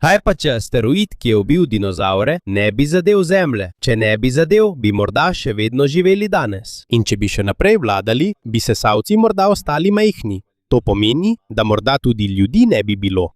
Kaj pa če asteroid, ki je ubil dinozavre, ne bi zadel Zemlje? Če ne bi zadel, bi morda še vedno živeli danes. In če bi še naprej vladali, bi sesalci morda ostali majhni. To pomeni, da morda tudi ljudi ne bi bilo.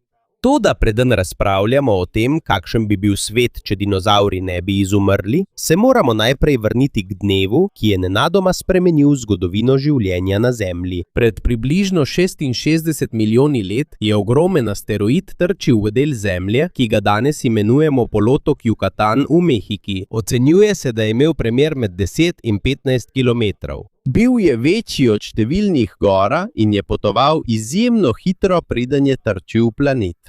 Toda preden razpravljamo o tem, kakšen bi bil svet, če dinozavri ne bi izumrli, se moramo najprej vrniti k dnevu, ki je nenadoma spremenil zgodovino življenja na Zemlji. Pred približno 66 milijoni let je ogromen asteroid trčil v del Zemlje, ki ga danes imenujemo polotok Yucatan v Mehiki. Ocenjuje se, da je imel premer med 10 in 15 kilometrov. Bil je večji od številnih gora in je potoval izjemno hitro, preden je trčil v planet.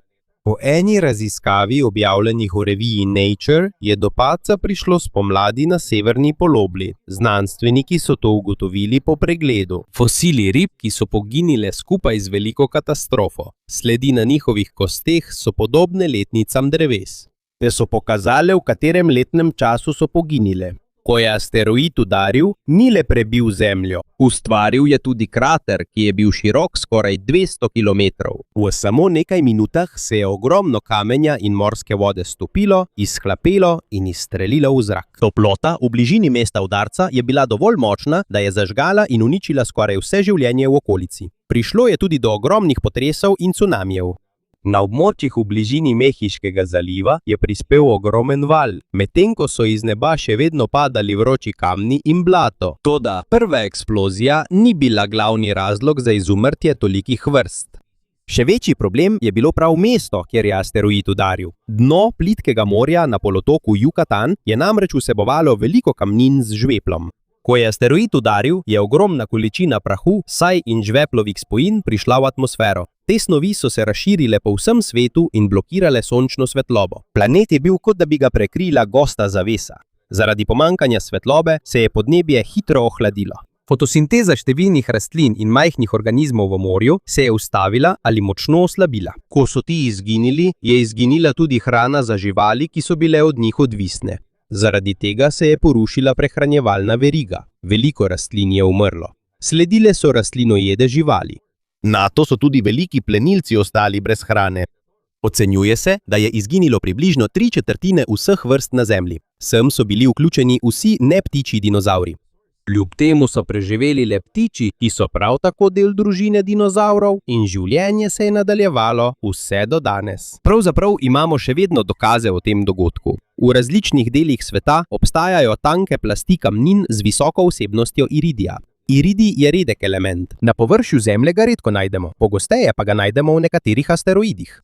Po eni raziskavi, objavljenih v reviji Nature, je do padca prišlo spomladi na severni polobli. Znanstveniki so to ugotovili po pregledu. Fosili rib, ki so poginile skupaj z veliko katastrofo. Sledi na njihovih kosteh so podobne letnicam dreves. Te so pokazale, v katerem letnem času so poginile. Ko je asteroid udaril, ni le prebil Zemljo. Ustvaril je tudi krater, ki je bil širok skoraj 200 kilometrov. V samo nekaj minutah se je ogromno kamenja in morske vode stopilo, izhlapelo in izstrelilo v zrak. Toplota v bližini mesta udarca je bila dovolj močna, da je zažgala in uničila skoraj vse življenje v okolici. Prišlo je tudi do ogromnih potresov in cunamijev. Na območjih v bližini Mehiškega zaliva je prispel ogromen val, medtem ko so iz neba še vedno padali vroči kamni in blato. Toda prva eksplozija ni bila glavni razlog za izumrtje tolikih vrst. Še večji problem je bilo prav mesto, kjer je asteroid udaril. Dno plitkega morja na polotoku Yucatan je namreč vsebovalo veliko kamnin z žveplom. Ko je asteroid udaril, je ogromna količina prahu, saj in žveplovih spojin prišla v atmosfero. Te snovi so se razširile po vsem svetu in blokirale sončno svetlobo. Planet je bil, kot da bi ga prekrila gosta zavesa. Zaradi pomanjkanja svetlobe se je podnebje hitro ohladilo. Fotosinteza številnih rastlin in majhnih organizmov v morju se je ustavila ali močno oslabila. Ko so ti izginili, je izginila tudi hrana za živali, ki so bile od njih odvisne. Zaradi tega se je porušila prehranjevalna veriga. Veliko rastlin je umrlo. Sledile so rastlinojede živali. Nato so tudi veliki plenilci ostali brez hrane. Ocenjuje se, da je izginilo približno 3/4 vseh vrst na Zemlji. Sem so bili vključeni vsi neptičji dinozavri. Kljub temu so preživeli le ptiči, ki so prav tako del družine dinozavrov, in življenje se je nadaljevalo vse do danes. Pravzaprav imamo še vedno dokaze o tem dogodku. V različnih delih sveta obstajajo tanke plasti kamnin z visoko vsebnostjo iridija. Iridij je redek element. Na površju Zemlje ga redko najdemo, pogosteje pa ga najdemo v nekaterih asteroidih.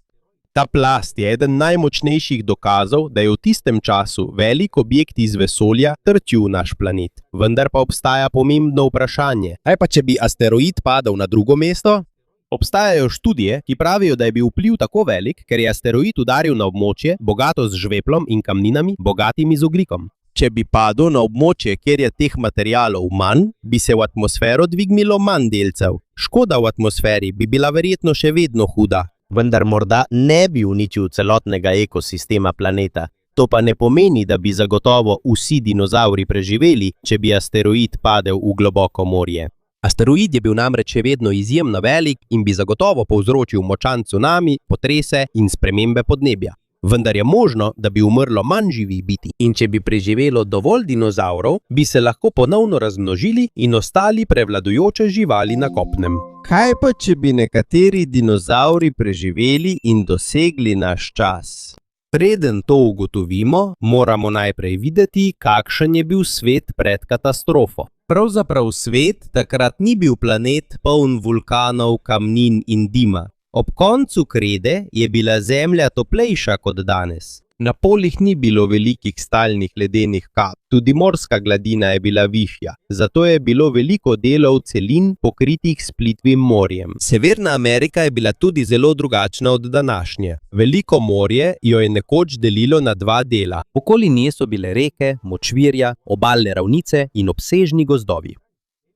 Ta plast je eden najmočnejših dokazov, da je v tistem času velik objekt iz vesolja trčil v naš planet. Vendar pa obstaja pomembno vprašanje. Kaj pa če bi asteroid padel na drugo mesto? Obstajajo študije, ki pravijo, da je bil vpliv tako velik, ker je asteroid udaril na območje, bogato z žveplom in kamninami, bogatimi z ogljikom. Če bi padel na območje, kjer je teh materialov manj, bi se v atmosfero dvignilo manj delcev. Škoda v atmosferi bi bila verjetno še vedno huda. Vendar morda ne bi uničil celotnega ekosistema planeta. To pa ne pomeni, da bi zagotovo vsi dinozavri preživeli, če bi asteroid padel v globoko morje. Asteroid je bil namreč še vedno izjemno velik in bi zagotovo povzročil močan cunami, potrese in spremembe podnebja. Vendar je možno, da bi umrlo manj živih bitij. In če bi preživelo dovolj dinozavrov, bi se lahko ponovno razmnožili in ostali prevladujoče živali na kopnem. Kaj pa, če bi nekateri dinozavri preživeli in dosegli naš čas? Preden to ugotovimo, moramo najprej videti, kakšen je bil svet pred katastrofo. Pravzaprav svet takrat ni bil planet poln vulkanov, kamnin in dima. Ob koncu krede je bila Zemlja toplejša kot danes. Na polih ni bilo velikih stalnih ledenih kap, tudi morska gladina je bila višja, zato je bilo veliko delov celin pokritih s plitvim morjem. Severna Amerika je bila tudi zelo drugačna od današnje. Veliko morje jo je nekoč delilo na dva dela. Okoli nje so bile reke, močvirja, obalne ravnice in obsežni gozdovi.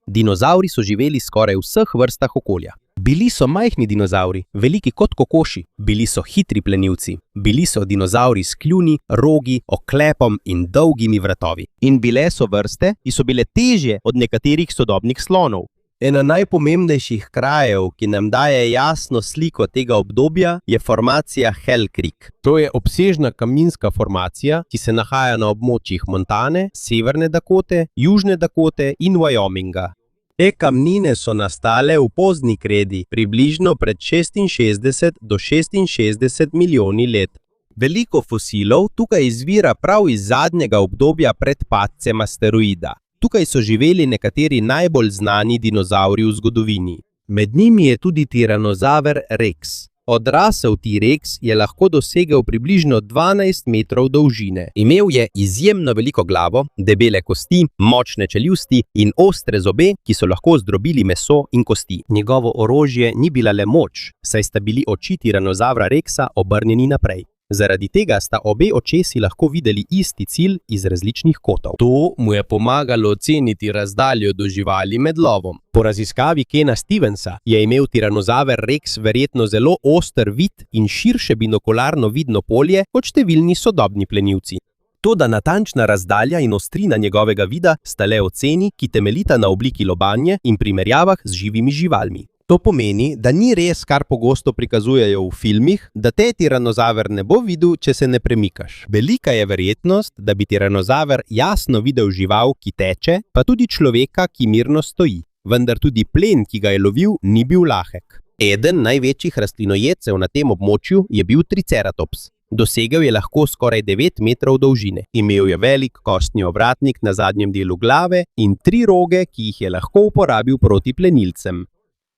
Dinozavri so živeli skoraj v vseh vrstah okolja. Bili so majhni dinozavri, veliki kot kokoši, bili so hitri plenilci, bili so dinozavri s kljuni, rogi, oklepom in dolgimi vratovi. In bile so vrste, ki so bile težje od nekaterih sodobnih slonov. Ena najpomembnejših krajev, ki nam daje jasno sliko tega obdobja, je formacija Hell Creek. To je obsežna kaminska formacija, ki se nahaja na območjih Montane, Severne Dakote, Južne Dakote in Wyominga. Te kamnine so nastale v pozni kredi, približno pred 66 do 66 milijoni let. Veliko fosilov tukaj izvira prav iz zadnjega obdobja pred padcem asteroida. Tukaj so živeli nekateri najbolj znani dinozavri v zgodovini. Med njimi je tudi tiranozaver Rex. Odrasel T-Rex je lahko dosegel približno 12 metrov dolžine. Imel je izjemno veliko glavo, debele kosti, močne čeljusti in ostre zobe, ki so lahko zdrobili meso in kosti. Njegovo orožje ni bila le moč, saj sta bili oči tiranozavra Rexa obrnjeni naprej. Zaradi tega sta obe očesi lahko videli isti cilj iz različnih kotov. To mu je pomagalo oceniti razdaljo do živali med lovom. Po raziskavi Kena Stevensa je imel tiranozaver Rex verjetno zelo oster vid in širše binokularno vidno polje kot številni sodobni plenilci. Toda natančna razdalja in ostrina njegovega vida sta le oceni, ki temeljita na obliki lobanje in primerjavah z živimi živalmi. To pomeni, da ni res, kar pogosto prikazujejo v filmih, da te tiranozaver ne bo videl, če se ne premikaš. Velika je verjetnost, da bi tiranozaver jasno videl žival, ki teče, pa tudi človeka, ki mirno stoji. Vendar tudi plen, ki ga je lovil, ni bil lahek. Eden največjih rastlinojedcev na tem območju je bil Triceratops. Dosegel je lahko skoraj 9 metrov dolžine. Imel je velik kostni ovratnik na zadnjem delu glave in 3 roge, ki jih je lahko uporabil proti plenilcem.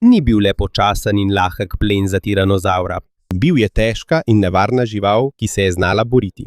Ni bil le počasen in lahek plen za tiranozavra. Bil je težka in nevarna žival, ki se je znala boriti.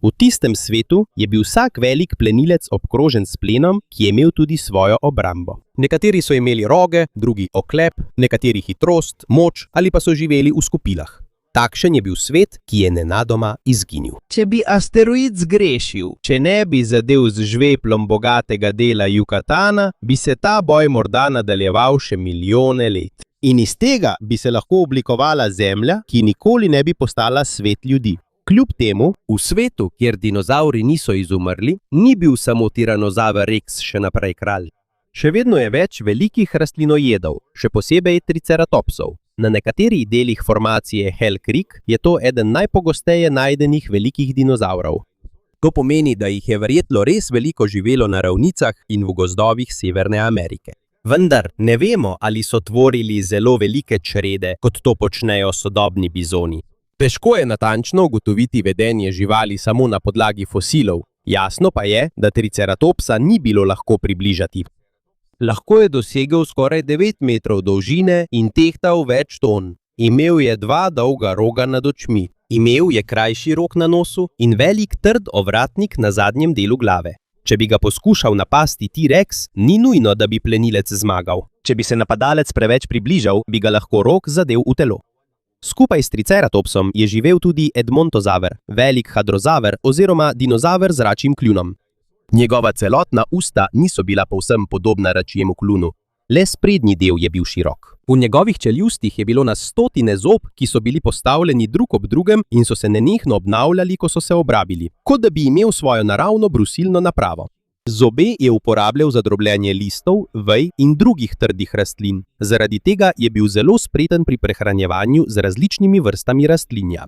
V tistem svetu je bil vsak velik plenilec obkrožen s plenom, ki je imel tudi svojo obrambo. Nekateri so imeli roge, drugi oklep, nekateri hitrost, moč ali pa so živeli v skupilah. Takšen je bil svet, ki je nenadoma izginil. Če bi asteroid zgrešil, če ne bi zadel z žveplom bogatega dela Yucatana, bi se ta boj morda nadaljeval še milijone let. In iz tega bi se lahko oblikovala Zemlja, ki nikoli ne bi postala svet ljudi. Kljub temu, v svetu, kjer dinozavri niso izumrli, ni bil samo tiranozaver Rex še naprej kralj. Še vedno je več velikih rastlinojedov, še posebej triceratopsov. Na nekaterih delih formacije Hell Creek je to eden najpogosteje najdenih velikih dinozavrov. To pomeni, da jih je verjetno res veliko živelo na ravnicah in v gozdovih Severne Amerike. Vendar ne vemo, ali so tvorili zelo velike črede, kot to počnejo sodobni bizoni. Težko je natančno ugotoviti vedenje živali samo na podlagi fosilov. Jasno pa je, da Triceratopsa ni bilo lahko približati. Lahko je dosegel skoraj 9 metrov dolžine in tehtal več ton. Imel je 2 dolga roga nad očmi. Imel je krajši rog na nosu in velik trd ovratnik na zadnjem delu glave. Če bi ga poskušal napasti T-Rex, ni nujno, da bi plenilec zmagal. Če bi se napadalec preveč približal, bi ga lahko rog zadel v telo. Skupaj s Triceratopsom je živel tudi Edmontozaver, velik hadrozaver oziroma dinozaver z račjim kljunom. Njegova celotna usta niso bila povsem podobna račjemu kljunu. Le sprednji del je bil širok. V njegovih čeljustih je bilo na stotine zob, ki so bili postavljeni drug ob drugem in so se nenehno obnavljali, ko so se obrabili, kot da bi imel svojo naravno brusilno napravo. Zobe je uporabljal za drobljenje listov, vej in drugih trdih rastlin. Zaradi tega je bil zelo spreten pri prehranjevanju z različnimi vrstami rastlinja.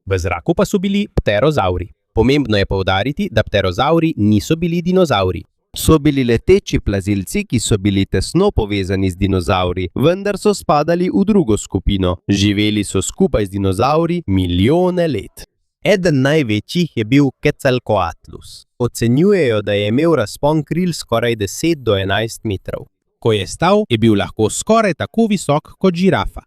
V zraku pa so bili pterozavri. Pomembno je poudariti, da pterozavri niso bili dinozavri. So bili leteči plazilci, ki so bili tesno povezani z dinozavri, vendar so spadali v drugo skupino. Živeli so skupaj z dinozavri milijone let. Eden največjih je bil Quetzalcoatlus. Ocenjujejo, da je imel razpon kril skoraj 10 do 11 metrov. Ko je stal, je bil lahko skoraj tako visok kot žirafa.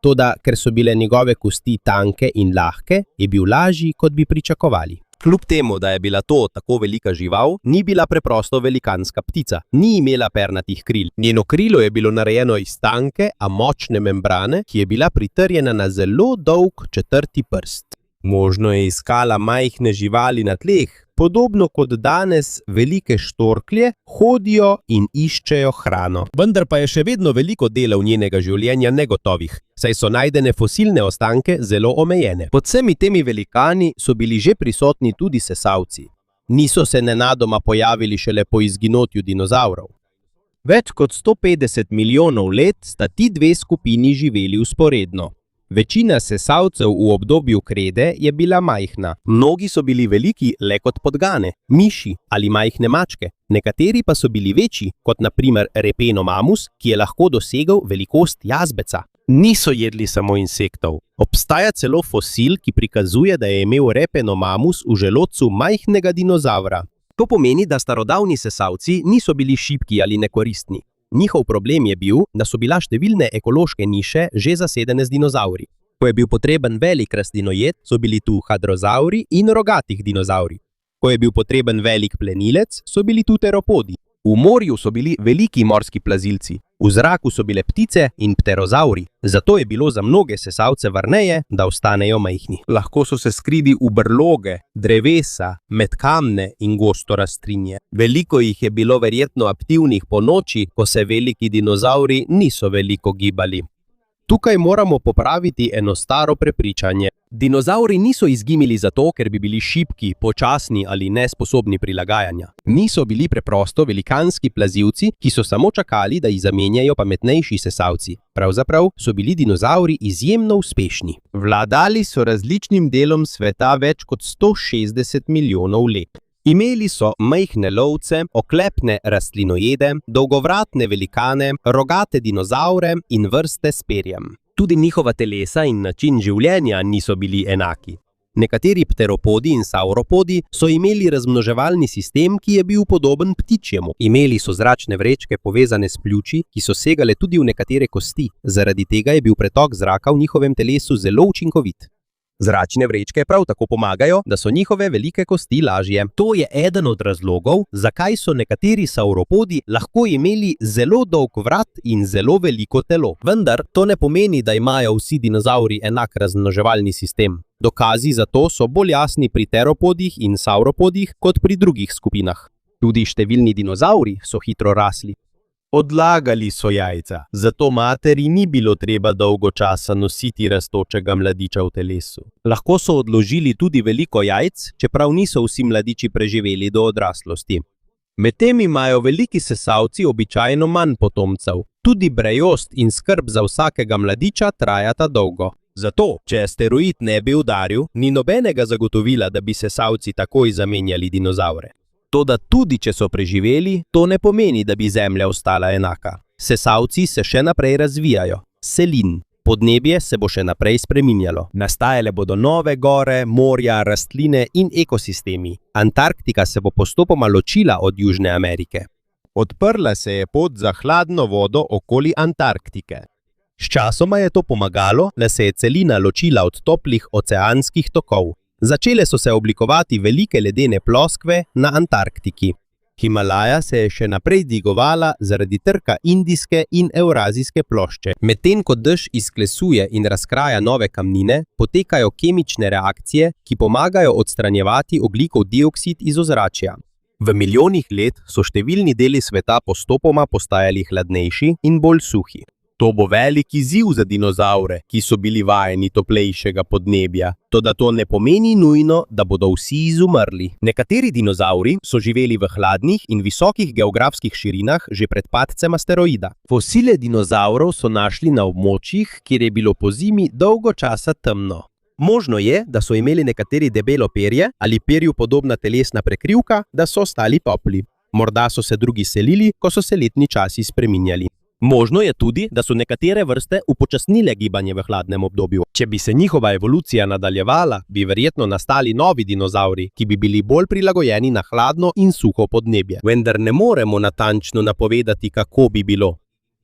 Toda, ker so bile njegove kosti tanke in lahke, je bil lažji, kot bi pričakovali. Kljub temu, da je bila to tako velika žival, ni bila preprosto velikanska ptica. Ni imela pernatih kril. Njeno krilo je bilo narejeno iz tanke, a močne membrane, ki je bila pritrjena na zelo dolg 4. prst. Možno je iskala majhne živali na tleh, podobno kot danes velike štorklje hodijo in iščejo hrano. Vendar pa je še vedno veliko delov njenega življenja negotovih, saj so najdene fosilne ostanke zelo omejene. Pod vsemi temi velikani so bili že prisotni tudi sesalci. Niso se nenadoma pojavili šele po izginotju dinozavrov. Več kot 150 milijonov let sta ti dve skupini živeli vzporedno. Večina sesalcev v obdobju krede je bila majhna. Mnogi so bili veliki le kot podgane, miši ali majhne mačke. Nekateri pa so bili večji, kot na primer repenomamus, ki je lahko dosegel velikost jazbeca. Niso jedli samo insektov. Obstaja celo fosil, ki prikazuje, da je imel repenomamus v želodcu majhnega dinozavra. To pomeni, da starodavni sesalci niso bili šibki ali nekoristni. Njihov problem je bil, da so bila številne ekološke niše že zasedene z dinozavri. Ko je bil potreben velik rastlinojed, so bili tu hadrozauri in rogatih dinozavri. Ko je bil potreben velik plenilec, so bili tu teropodi. V morju so bili veliki morski plazilci, v zraku so bile ptice in pterozauri. Zato je bilo za mnoge sesalce varneje, da ostanejo majhni. Lahko so se skrili v brloge, drevesa, med kamne in gosto rastlinje. Veliko jih je bilo verjetno aktivnih po noči, ko se veliki dinozavri niso veliko gibali. Tukaj moramo popraviti eno staro prepričanje. Dinozavri niso izginili zato, ker bi bili šibki, počasni ali nesposobni prilagajanja. Niso bili preprosto velikanski plazilci, ki so samo čakali, da jih zamenjajo pametnejši sesalci. Pravzaprav so bili dinozavri izjemno uspešni. Vladali so različnim delom sveta več kot 160 milijonov let. Imeli so majhne lovce, oklepne rastlinojede, dolgovratne velikane, rogate dinozavre in vrste s perjem. Tudi njihova telesa in način življenja niso bili enaki. Nekateri pteropodi in sauropodi so imeli razmnoževalni sistem, ki je bil podoben ptičjemu. Imeli so zračne vrečke povezane s pljuči, ki so segale tudi v nekatere kosti. Zaradi tega je bil pretok zraka v njihovem telesu zelo učinkovit. Zračne vrečke prav tako pomagajo, da so njihove velike kosti lažje. To je eden od razlogov, zakaj so nekateri sauropodi lahko imeli zelo dolg vrat in zelo veliko telo. Vendar to ne pomeni, da imajo vsi dinozavri enak razmnoževalni sistem. Dokazi za to so bolj jasni pri teropodih in sauropodih kot pri drugih skupinah. Tudi številni dinozavri so hitro rasli. Odlagali so jajca, zato materi ni bilo treba dolgo časa nositi rastočega mladiča v telesu. Lahko so odložili tudi veliko jajc, čeprav niso vsi mladiči preživeli do odraslosti. Medtem imajo veliki sesalci običajno manj potomcev. Tudi brejost in skrb za vsakega mladiča trajata dolgo. Zato, če asteroid ne bi udaril, ni nobenega zagotovila, da bi sesalci takoj zamenjali dinozavre. Toda tudi, če so preživeli, to ne pomeni, da bi Zemlja ostala enaka. Sesalci se še naprej razvijajo. Selin. Podnebje se bo še naprej spreminjalo. Nastajale bodo nove gore, morja, rastline in ekosistemi. Antarktika se bo postopoma ločila od Južne Amerike. Odprla se je pot za hladno vodo okoli Antarktike. Sčasoma je to pomagalo, da se je celina ločila od toplih oceanskih tokov. Začele so se oblikovati velike ledene ploskve na Antarktiki. Himalaja se je še naprej dvigovala zaradi trka indijske in evrazijske plošče. Medtem ko dež izklesuje in razkraja nove kamnine, potekajo kemične reakcije, ki pomagajo odstranjevati ogljikov dioksid iz ozračja. V milijonih let so številni deli sveta postopoma postajali hladnejši in bolj suhi. To bo velik izziv za dinozavre, ki so bili vajeni toplejšega podnebja. Toda to ne pomeni nujno, da bodo vsi izumrli. Nekateri dinozavri so živeli v hladnih in visokih geografskih širinah že pred padcem asteroida. Fosile dinozavrov so našli na območjih, kjer je bilo pozimi dolgo časa temno. Možno je, da so imeli nekateri debelo perje ali perju podobna telesna prekrivka, da so ostali topli. Morda so se drugi selili, ko so se letni časi spreminjali. Možno je tudi, da so nekatere vrste upočasnile gibanje v hladnem obdobju. Če bi se njihova evolucija nadaljevala, bi verjetno nastali novi dinozavri, ki bi bili bolj prilagojeni na hladno in suho podnebje. Vendar ne moremo natančno napovedati, kako bi bilo.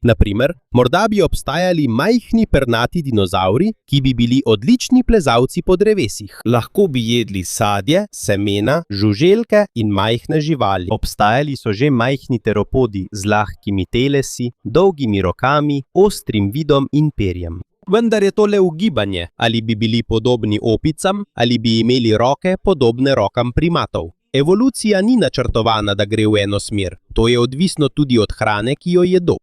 Na primer, morda bi obstajali majhni pernati dinozavri, ki bi bili odlični plezalci po drevesih. Lahko bi jedli sadje, semena, žuželke in majhne živali. Obstajali so že majhni teropodi z lahkimi telesi, dolgimi rokami, ostrim vidom in perjem. Vendar je to le ugibanje, ali bi bili podobni opicam, ali bi imeli roke podobne rokam primatov. Evolucija ni načrtovana, da gre v eno smer. To je odvisno tudi od hrane, ki jo jedo.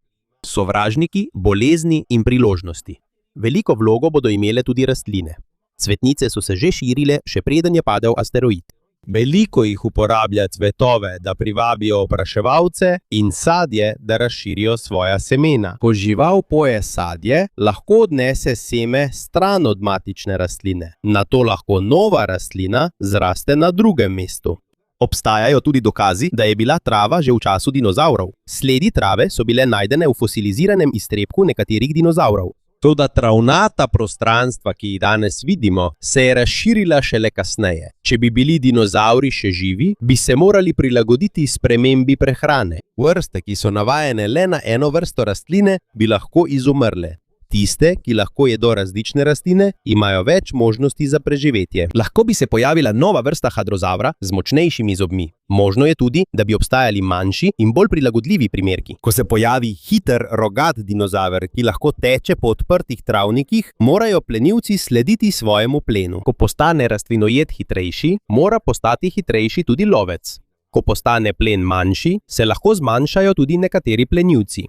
Sovražniki, bolezni in priložnosti. Veliko vlogo bodo imele tudi rastline. Cvetnice so se že širile, še preden je padel asteroid. Veliko jih uporablja cvetove, da privabijo opraševalce, in sadje, da razširijo svoja semena. Ko žival poje sadje, lahko odnese seme stran od matične rastline. Nato lahko nova rastlina zraste na drugem mestu. Obstajajo tudi dokazi, da je bila trava že v času dinozavrov. Sledi trave so bile najdene v fosiliziranem iztrebku nekaterih dinozavrov. Toda travnata prostranstva, ki jih danes vidimo, se je razširila šele kasneje. Če bi bili dinozavri še živi, bi se morali prilagoditi spremembi prehrane. Vrste, ki so navajene le na eno vrsto rastline, bi lahko izumrle. Tiste, ki lahko jedo različne rastline, imajo več možnosti za preživetje. Lahko bi se pojavila nova vrsta hadrozavra z močnejšimi zobmi. Možno je tudi, da bi obstajali manjši in bolj prilagodljivi primerki. Ko se pojavi hiter, rogat dinozaver, ki lahko teče po odprtih travnikih, morajo plenilci slediti svojemu plenu. Ko postane rastlinojed hitrejši, mora postati hitrejši tudi lovec. Ko postane plen manjši, se lahko zmanjšajo tudi nekateri plenilci.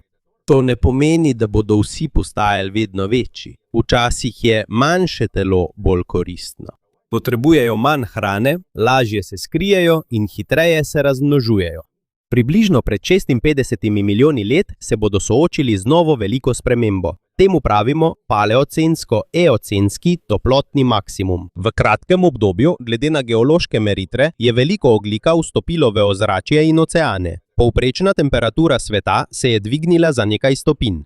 To ne pomeni, da bodo vsi postajali vedno večji. Včasih je manjše telo bolj koristno. Potrebujejo manj hrane, lažje se skrijejo in hitreje se razmnožujejo. Približno pred 56 milijoni let se bodo soočili z novo veliko spremembo. Temu pravimo paleocensko-eocenski toplotni maksimum. V kratkem obdobju, glede na geološke meritve, je veliko ogljika vstopilo v ozračje in oceane. Povprečna temperatura sveta se je dvignila za nekaj stopinj.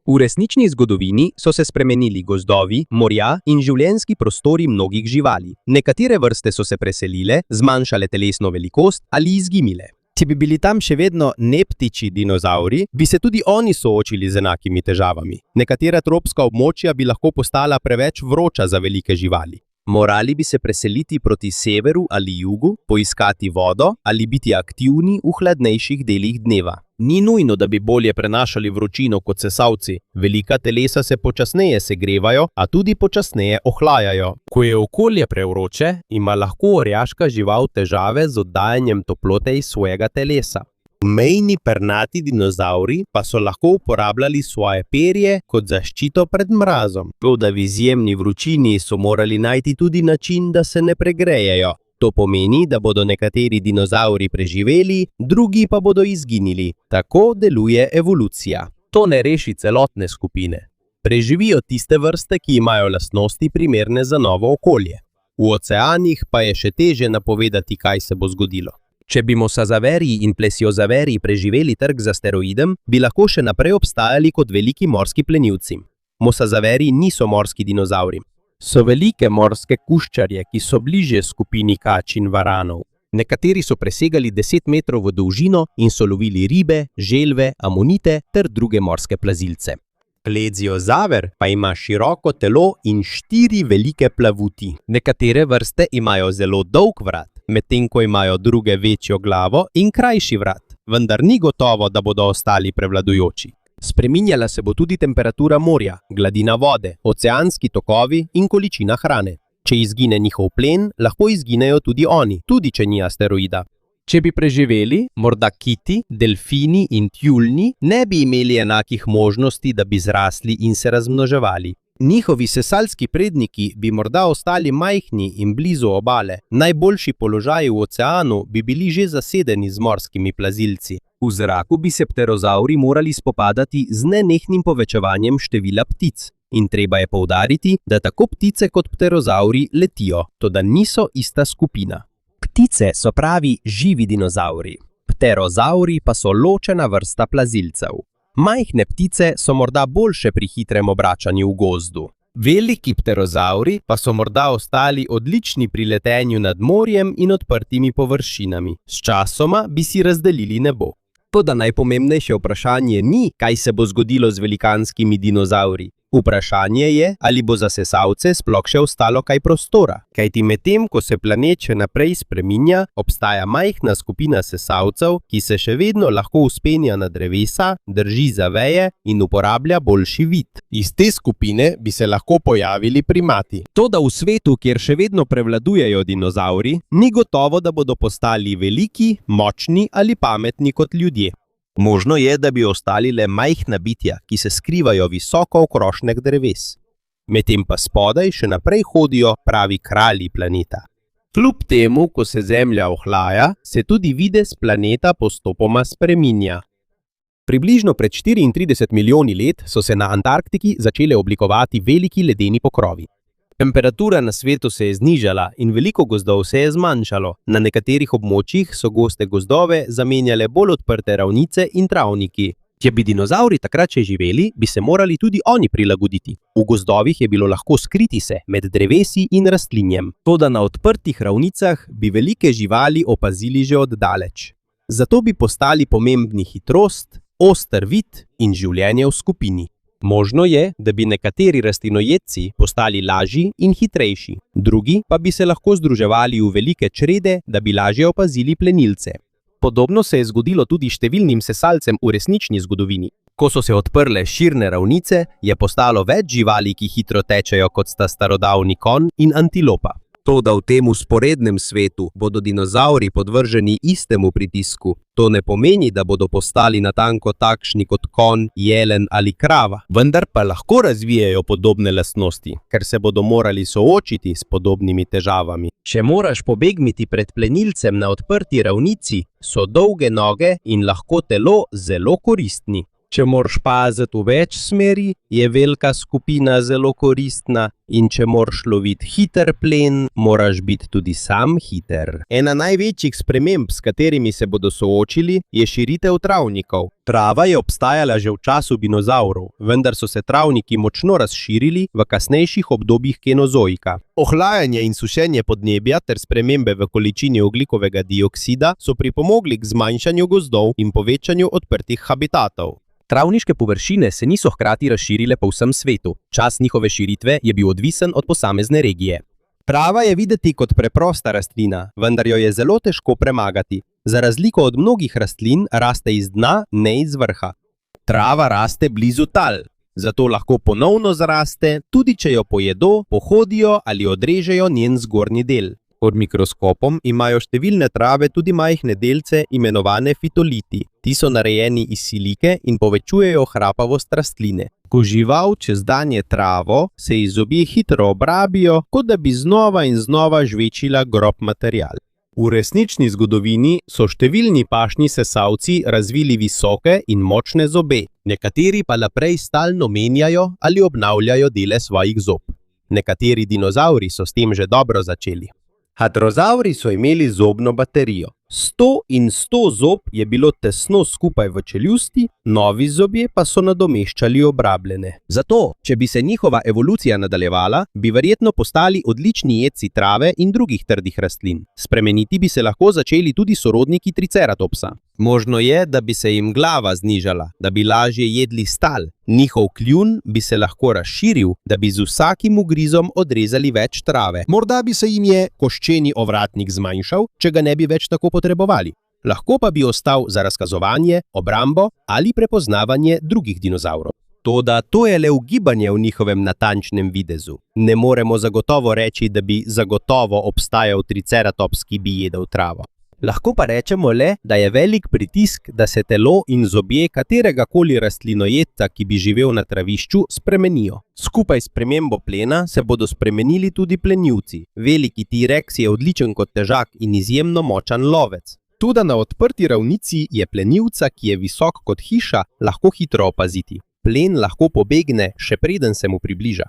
V resnični zgodovini so se spremenili gozdovi, morja in življenjski prostori mnogih živali. Nekatere vrste so se preselile, zmanjšale telesno velikost ali izginile. Če bi bili tam še vedno neptiči dinozavri, bi se tudi oni soočili z enakimi težavami. Nekatera tropska območja bi lahko postala preveč vroča za velike živali. Morali bi se preseliti proti severu ali jugu, poiskati vodo ali biti aktivni v hladnejših delih dneva. Ni nujno, da bi bolje prenašali vročino kot sesavci. Velika telesa se počasneje segrevajo, a tudi počasneje ohlajajo. Ko je okolje prevroče, ima lahko orjaška žival težave z oddajanjem toplote iz svojega telesa. Mejni pernati dinozavri pa so lahko uporabljali svoje perje kot zaščito pred mrazom. Toda v izjemni vročini so morali najti tudi način, da se ne pregrejejo. To pomeni, da bodo nekateri dinozavri preživeli, drugi pa bodo izginili. Tako deluje evolucija. To ne reši celotne skupine. Preživijo tiste vrste, ki imajo lastnosti primerne za novo okolje. V oceanih pa je še težje napovedati, kaj se bo zgodilo. Če bi mosazaveri in plesiozaveri preživeli trk z asteroidom, bi lahko še naprej obstajali kot veliki morski plenilci. Mosazaveri niso morski dinozavri. So velike morske kuščarje, ki so bližje skupini kač in varanov. Nekateri so presegali 10 metrov v dolžino in so lovili ribe, želve, amonite ter druge morske plazilce. Pleziozaver pa ima široko telo in 4 velike plavuti. Nekatere vrste imajo zelo dolg vrat, medtem ko imajo druge večjo glavo in krajši vrat, vendar ni gotovo, da bodo ostali prevladujoči. Spreminjala se bo tudi temperatura morja, gladina vode, oceanski tokovi in količina hrane. Če izgine njihov plen, lahko izginejo tudi oni, tudi če ni asteroida. Če bi preživeli, morda kiti, delfini in tjulnji ne bi imeli enakih možnosti, da bi zrasli in se razmnoževali. Njihovi sesalski predniki bi morda ostali majhni in blizu obale. Najboljši položaji v oceanu bi bili že zasedeni z morskimi plazilci. V zraku bi se pterozavri morali spopadati z nenehnim povečevanjem števila ptic. In treba je poudariti, da tako ptice kot pterozavri letijo, toda niso ista skupina. Ptice so pravi živi dinozavri, pterozavri pa so ločena vrsta plazilcev. Majhne ptice so morda boljše pri hitrem obračanju v gozdu. Veliki pterozavri pa so morda ostali odlični pri letenju nad morjem in odprtimi površinami. Sčasoma bi si razdelili nebo. Toda najpomembnejše vprašanje ni, kaj se bo zgodilo z velikanskimi dinozavri. Vprašanje je, ali bo za sesalce sploh še ostalo kaj prostora. Kajti medtem, ko se planet še naprej spreminja, obstaja majhna skupina sesalcev, ki se še vedno lahko vzpenja na drevesa, drži za veje in uporablja boljši vid. Iz te skupine bi se lahko pojavili primati. Toda v svetu, kjer še vedno prevladujejo dinozavri, ni gotovo, da bodo postali veliki, močni ali pametni kot ljudje. Možno je, da bi ostali le majhna bitja, ki se skrivajo visoko v krošnjah dreves. Medtem pa spodaj še naprej hodijo pravi kralji planeta. Kljub temu, ko se Zemlja ohlaja, se tudi videz planeta postopoma spreminja. Približno pred 34 milijoni let so se na Antarktiki začele oblikovati veliki ledeni pokrovi. Temperatura na svetu se je znižala in veliko gozdov se je zmanjšalo. Na nekaterih območjih so goste gozdove zamenjale bolj odprte ravnice in travniki. Če bi dinozauri takrat še živeli, bi se morali tudi oni prilagoditi. V gozdovih je bilo lahko skriti se med drevesi in rastlinjem. Toda na odprtih ravnicah bi velike živali opazili že od daleč. Zato bi postali pomembni hitrost, oster vid in življenje v skupini. Možno je, da bi nekateri rastlinojedci postali lažji in hitrejši, drugi pa bi se lahko združevali v velike črede, da bi lažje opazili plenilce. Podobno se je zgodilo tudi številnim sesalcem v resnični zgodovini. Ko so se odprle širne ravnice, je postalo več živali, ki hitro tečejo, kot sta starodavni konj in antilopa. Toda v tem vzporednem svetu bodo dinozauri podvrženi istemu pritisku. To ne pomeni, da bodo postali natanko takšni kot konj, jelen ali krava, vendar pa lahko razvijajo podobne lastnosti, ker se bodo morali soočiti s podobnimi težavami. Če moraš pobegniti pred plenilcem na odprti ravnici, so dolge noge in lahko telo zelo koristni. Če moraš paziti v več smeri, je velika skupina zelo koristna, in če moraš loviti hiter plen, moraš biti tudi sam hiter. Ena največjih sprememb, s katerimi se bodo soočili, je širitev travnikov. Trava je obstajala že v času dinozaurov, vendar so se travniki močno razširili v kasnejših obdobjih kenozoika. Ohlajanje in sušenje podnebja ter spremembe v količini ogljikovega dioksida so pripomogli k zmanjšanju gozdov in povečanju odprtih habitatov. Travniške površine se niso hkrati razširile po vsem svetu. Čas njihove širitve je bil odvisen od posamezne regije. Trava je videti kot preprosta rastlina, vendar jo je zelo težko premagati. Za razliko od mnogih rastlin raste iz dna, ne iz vrha. Trava raste blizu tal, zato lahko ponovno zraste, tudi če jo pojedo, pohodijo ali odrežejo njen zgornji del. Pod mikroskopom imajo številne trave tudi majhne delce, imenovane fitoliti. Ti so narejeni iz silike in povečujejo hrapavost rastline. Ko žival čez dan je travo, se ji zobje hitro obrabijo, kot da bi znova in znova žvečila grob material. V resnični zgodovini so številni pašni sesalci razvili visoke in močne zobe, nekateri pa naprej stalno menjajo ali obnavljajo dele svojih zob. Nekateri dinozauri so s tem že dobro začeli. Hadrozauri so imeli zobno baterijo. 100 in 100 zob je bilo tesno skupaj v čeljusti, novi zobje pa so nadomeščali obrabljene. Zato, če bi se njihova evolucija nadaljevala, bi verjetno postali odlični jedci trave in drugih trdih rastlin. Spremeniti bi se lahko začeli tudi sorodniki triceratopsa. Možno je, da bi se jim glava znižala, da bi lažje jedli stal. Njihov kljun bi se lahko razširil, da bi z vsakim ugrizom odrezali več trave. Morda bi se jim je koščeni ovratnik zmanjšal, če ga ne bi več tako potrebovali. Lahko pa bi ostal za razkazovanje, obrambo ali prepoznavanje drugih dinozavrov. Toda to je le ugibanje v njihovem natančnem videzu. Ne moremo zagotovo reči, da bi zagotovo obstajal triceratops, ki bi jedel travo. Lahko pa rečemo le, da je velik pritisk, da se telo in zobje kateregakoli rastlinojedca, ki bi živel na travišču, spremenijo. Skupaj s spremembo plena se bodo spremenili tudi plenilci. Veliki T-rex je odličen kot težak in izjemno močan lovec. Tudi na odprti ravnici je plenilca, ki je visok kot hiša, lahko hitro opaziti. Plen lahko pobegne, še preden se mu približa.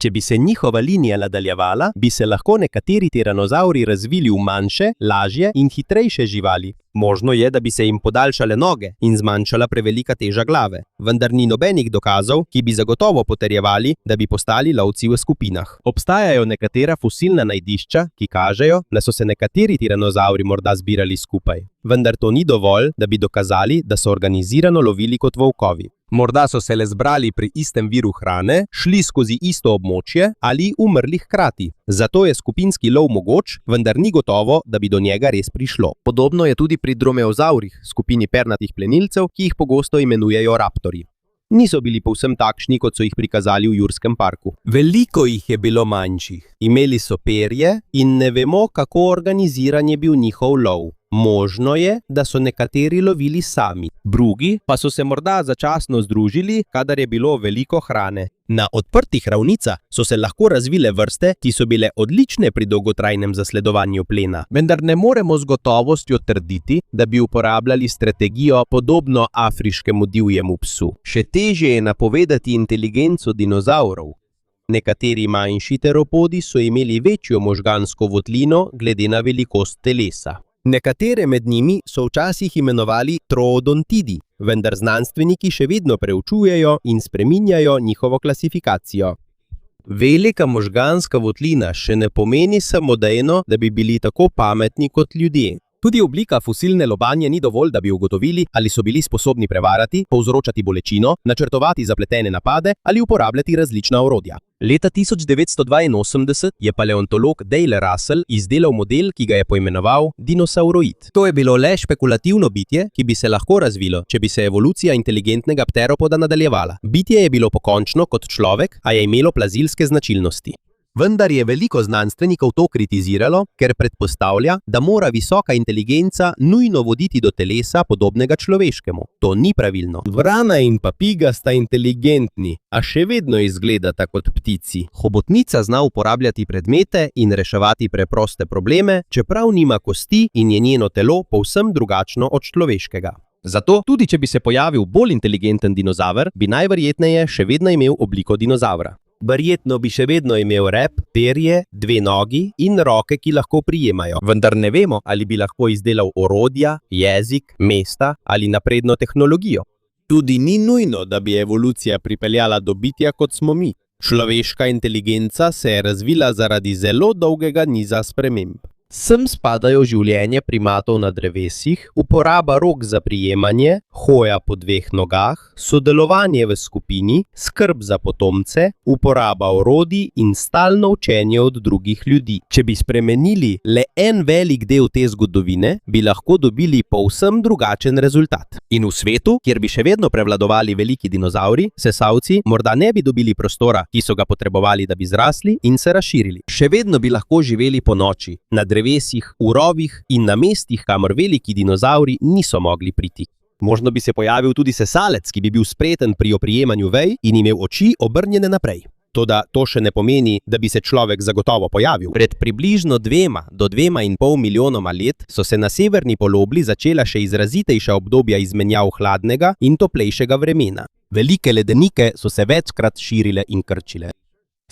Če bi se njihova linija nadaljevala, bi se lahko nekateri tiranozauri razvili v manjše, lažje in hitrejše živali. Možno je, da bi se jim podaljšale noge in zmanjšala prevelika teža glave, vendar ni nobenih dokazov, ki bi zagotovo potrjevali, da bi postali lovci v skupinah. Obstajajo nekatera fosilna najdišča, ki kažejo, da so se nekateri tiranozauri morda zbirali skupaj. Vendar to ni dovolj, da bi dokazali, da so organizirano lovili kot volkovi. Morda so se le zbrali pri istem viru hrane, šli skozi isto območje ali umrli hkrati. Zato je skupinski lov mogoč, vendar ni gotovo, da bi do njega res prišlo. Podobno je tudi pri dromeozaurih, skupini pernatih plenilcev, ki jih pogosto imenujejo raptorji. Niso bili povsem takšni, kot so jih prikazali v Jurskem parku. Veliko jih je bilo manjših. Imeli so perje in ne vemo, kako organiziran je bil njihov lov. Možno je, da so nekateri lovili sami, drugi pa so se morda začasno združili, kadar je bilo veliko hrane. Na odprtih ravnicah so se lahko razvile vrste, ki so bile odlične pri dolgotrajnem zasledovanju plena, vendar ne moremo z gotovostjo trditi, da bi uporabljali strategijo podobno afriškemu divjemu psu. Še težje je napovedati inteligenco dinozavrov. Nekateri manjši teropodi so imeli večjo možgansko votlino glede na velikost telesa. Nekatere med njimi so včasih imenovali troodontidi, vendar znanstveniki še vedno preučujejo in spreminjajo njihovo klasifikacijo. Velika možganska votlina še ne pomeni samodejno, da bi bili tako pametni kot ljudje. Tudi oblika fosilne lobanje ni dovolj, da bi ugotovili, ali so bili sposobni prevarati, povzročati bolečino, načrtovati zapletene napade ali uporabljati različna orodja. Leta 1982 je paleontolog Dale Russell izdelal model, ki ga je poimenoval dinosauroid. To je bilo le špekulativno bitje, ki bi se lahko razvilo, če bi se evolucija inteligentnega pteropoda nadaljevala. Bitje je bilo pokončno kot človek, a je imelo plazilske značilnosti. Vendar je veliko znanstvenikov to kritiziralo, ker predpostavlja, da mora visoka inteligenca nujno voditi do telesa podobnega človeškemu. To ni pravilno. Vrana in papiga sta inteligentni, a še vedno izgledata kot ptici. Hobotnica zna uporabljati predmete in reševati preproste probleme, čeprav nima kosti in je njeno telo povsem drugačno od človeškega. Zato, tudi če bi se pojavil bolj inteligenten dinozaver, bi najverjetneje še vedno imel obliko dinozavra. Verjetno bi še vedno imel rep, perje, dve nogi in roke, ki lahko prijemajo. Vendar ne vemo, ali bi lahko izdelal orodja, jezik, mesta ali napredno tehnologijo. Tudi ni nujno, da bi evolucija pripeljala do bitja, kot smo mi. Človeška inteligenca se je razvila zaradi zelo dolgega niza sprememb. Sem spadajo življenje primatov na drevesih, uporaba rok za prijemanje, hoja po dveh nogah, sodelovanje v skupini, skrb za potomce, uporaba orodij in stalno učenje od drugih ljudi. Če bi spremenili le en velik del te zgodovine, bi lahko dobili povsem drugačen rezultat. In v svetu, kjer bi še vedno prevladovali veliki dinozavri, sesalci morda ne bi dobili prostora, ki so ga potrebovali, da bi zrasli in se razširili. Še vedno bi lahko živeli po noči, na drevesih, v rovih in na mestih, kamor veliki dinozavri niso mogli priti. Možno bi se pojavil tudi sesalec, ki bi bil spreten pri oprijemanju vej in imel oči obrnjene naprej. Toda to še ne pomeni, da bi se človek zagotovo pojavil. Pred približno 2 do 2,5 milijonoma let so se na severni polobli začela še izrazitejša obdobja izmenjav hladnega in toplejšega vremena. Velike ledenike so se večkrat širile in krčile.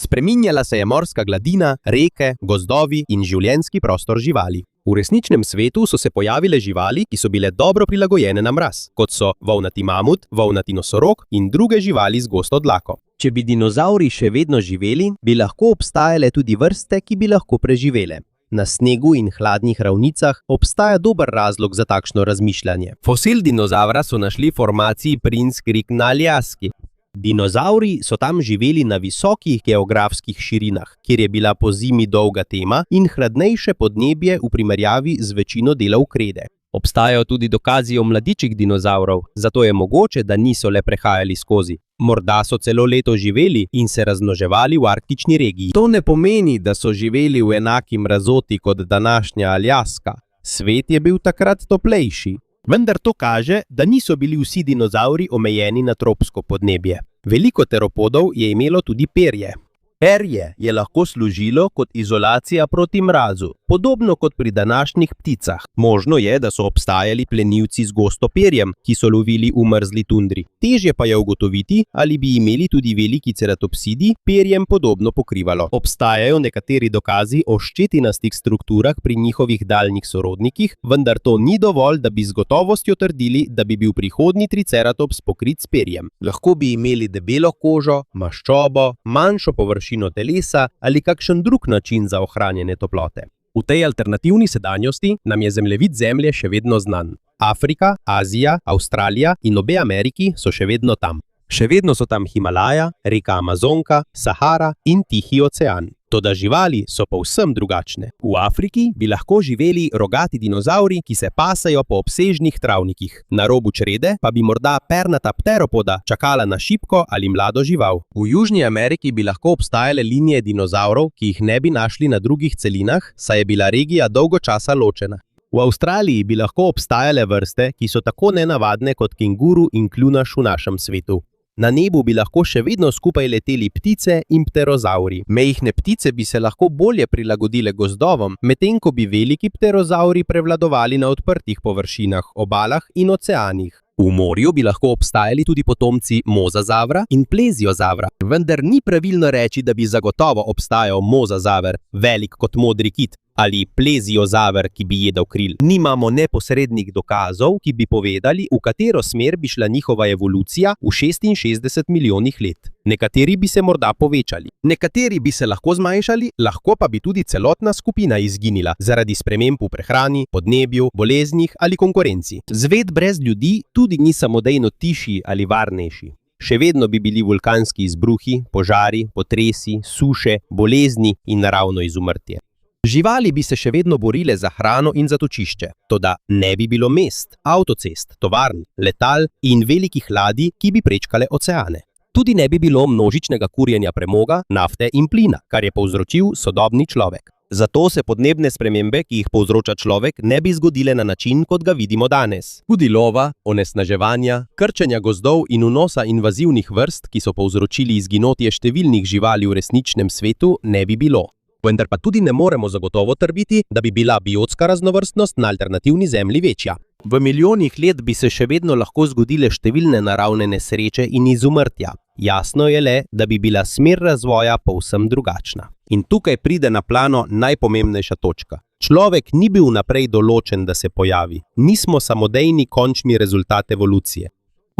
Spreminjala se je morska gladina, reke, gozdovi in življenjski prostor živali. V resničnem svetu so se pojavile živali, ki so bile dobro prilagojene na mraz, kot so volnati mamut, volnati nosorog in druge živali z gosto dlako. Če bi dinozavri še vedno živeli, bi lahko obstajale tudi vrste, ki bi lahko preživele. Na snegu in hladnih ravnicah obstaja dober razlog za takšno razmišljanje. Fosil dinozavra so našli v formaciji Prince Creek na Aljaski. Dinozavri so tam živeli na visokih geografskih širinah, kjer je bila pozimi dolga tema in hladnejše podnebje v primerjavi z večino delov krede. Obstajajo tudi dokazi o mladičih dinozavrov, zato je mogoče, da niso le prehajali skozi. Morda so celo leto živeli in se razmnoževali v arktični regiji. To ne pomeni, da so živeli v enaki mrazoti kot današnja Aljaska. Svet je bil takrat toplejši. Vendar to kaže, da niso bili vsi dinozavri omejeni na tropsko podnebje. Veliko teropodov je imelo tudi perje. Perje je lahko služilo kot izolacija proti mrazu, podobno kot pri današnjih pticah. Možno je, da so obstajali plenilci z gosto perjem, ki so lovili v mrzli tundri. Težje pa je ugotoviti, ali bi imeli tudi veliki ceratopsidi perjem podobno pokrivalo. Obstajajo nekateri dokazi o ščetinastih strukturah pri njihovih daljnih sorodnikih, vendar to ni dovolj, da bi z gotovostjo trdili, da bi bil prihodnji triceratops pokrit s perjem. Lahko bi imeli debelo kožo, maščobo, manjšo površino telesa ali kakšen drug način za ohranjanje toplote. V tej alternativni sedanjosti nam je zemljevid Zemlje še vedno znan. Afrika, Azija, Avstralija in obe Ameriki so še vedno tam. Še vedno so tam Himalaja, reka Amazonka, Sahara in Tihi ocean. Toda živali so povsem drugačne. V Afriki bi lahko živeli rogati dinozavri, ki se pasejo po obsežnih travnikih. Na robu črede pa bi morda pernata pteropoda čakala na šibko ali mlado žival. V Južni Ameriki bi lahko obstajale linije dinozavrov, ki jih ne bi našli na drugih celinah, saj je bila regija dolgo časa ločena. V Avstraliji bi lahko obstajale vrste, ki so tako nenavadne kot kenguru in kljunaš v našem svetu. Na nebu bi lahko še vedno skupaj leteli ptice in pterozauri. Majhne ptice bi se lahko bolje prilagodile gozdovom, medtem ko bi veliki pterozauri prevladovali na odprtih površinah, obalah in oceanih. V morju bi lahko obstajali tudi potomci mozazavra in pleziozavra, vendar ni pravilno reči, da bi zagotovo obstajal mozazaver, velik kot modri kit, ali pleziozaver, ki bi jedel kril. Nimamo neposrednih dokazov, ki bi povedali, v katero smer bi šla njihova evolucija v 66 milijonih let. Nekateri bi se morda povečali, nekateri bi se lahko zmanjšali, lahko pa bi tudi celotna skupina izginila zaradi sprememb v prehrani, podnebju, boleznih ali konkurenci. Svet brez ljudi tudi ni samodejno tišji ali varnejši. Še vedno bi bili vulkanski izbruhi, požari, potresi, suše, bolezni in naravno izumrtje. Živali bi se še vedno borile za hrano in zatočišče, toda ne bi bilo mest, avtocest, tovarn, letal in velikih ladij, ki bi prečkale oceane. Tudi ne bi bilo množičnega kurjenja premoga, nafte in plina, kar je povzročil sodobni človek. Zato se podnebne spremembe, ki jih povzroča človek, ne bi zgodile na način, kot ga vidimo danes. Tudi lova, onesnaževanja, krčenja gozdov in vnosa invazivnih vrst, ki so povzročili izginotje številnih živali v resničnem svetu, ne bi bilo. Vendar pa tudi ne moremo zagotovo trditi, da bi bila biotska raznovrstnost na alternativni Zemlji večja. V milijonih let bi se še vedno lahko zgodile številne naravne nesreče in izumrtja. Jasno je le, da bi bila smer razvoja povsem drugačna. In tukaj pride na plano najpomembnejša točka. Človek ni bil naprej določen, da se pojavi. Nismo samodejni končni rezultat evolucije.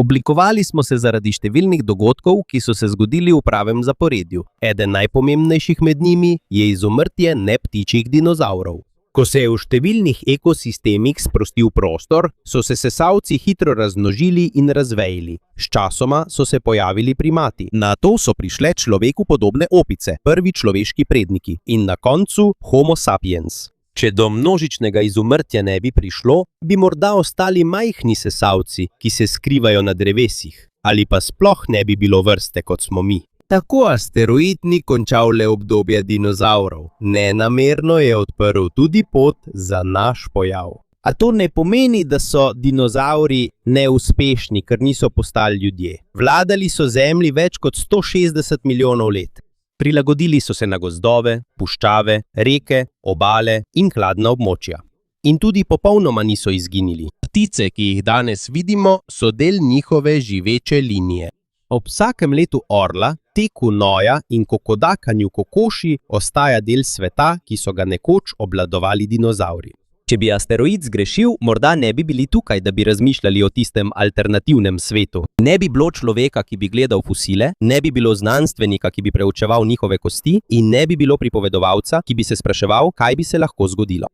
Oblikovali smo se zaradi številnih dogodkov, ki so se zgodili v pravem zaporedju. Eden najpomembnejših med njimi je izumrtje neptičjih dinozavrov. Ko se je v številnih ekosistemih sprostil prostor, so se sesalci hitro razmnožili in razvejili. Sčasoma so se pojavili primati. Nato so prišle človeku podobne opice, prvi človeški predniki, in na koncu Homo sapiens. Če do množičnega izumrtja ne bi prišlo, bi morda ostali majhni sesalci, ki se skrivajo na drevesih, ali pa sploh ne bi bilo vrste, kot smo mi. Tako asteroid ni končal le obdobje dinozavrov. Nenamerno je odprl tudi pot za naš pojav. A to ne pomeni, da so dinozavri neuspešni, ker niso postali ljudje. Vladali so Zemlji več kot 160 milijonov let. Prilagodili so se na gozdove, puščave, reke, obale in hladna območja. In tudi popolnoma niso izginili. Ptice, ki jih danes vidimo, so del njihove živeče linije. Ob vsakem letu orla, teku noja in kokodakanju kokoši ostaja del sveta, ki so ga nekoč obvladovali dinozavri. Če bi asteroid zgrešil, morda ne bi bili tukaj, da bi razmišljali o tistem alternativnem svetu. Ne bi bilo človeka, ki bi gledal fosile, ne bi bilo znanstvenika, ki bi preučeval njihove kosti in ne bi bilo pripovedovalca, ki bi se spraševal, kaj bi se lahko zgodilo.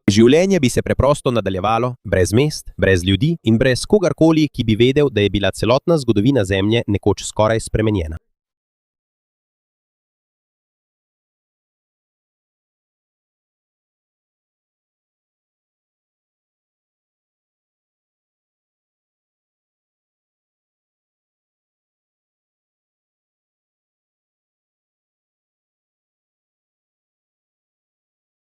Življenje bi se preprosto nadaljevalo, brez mest, brez ljudi in brez kogarkoli, ki bi vedel, da je bila celotna zgodovina Zemlje nekoč skoraj spremenjena.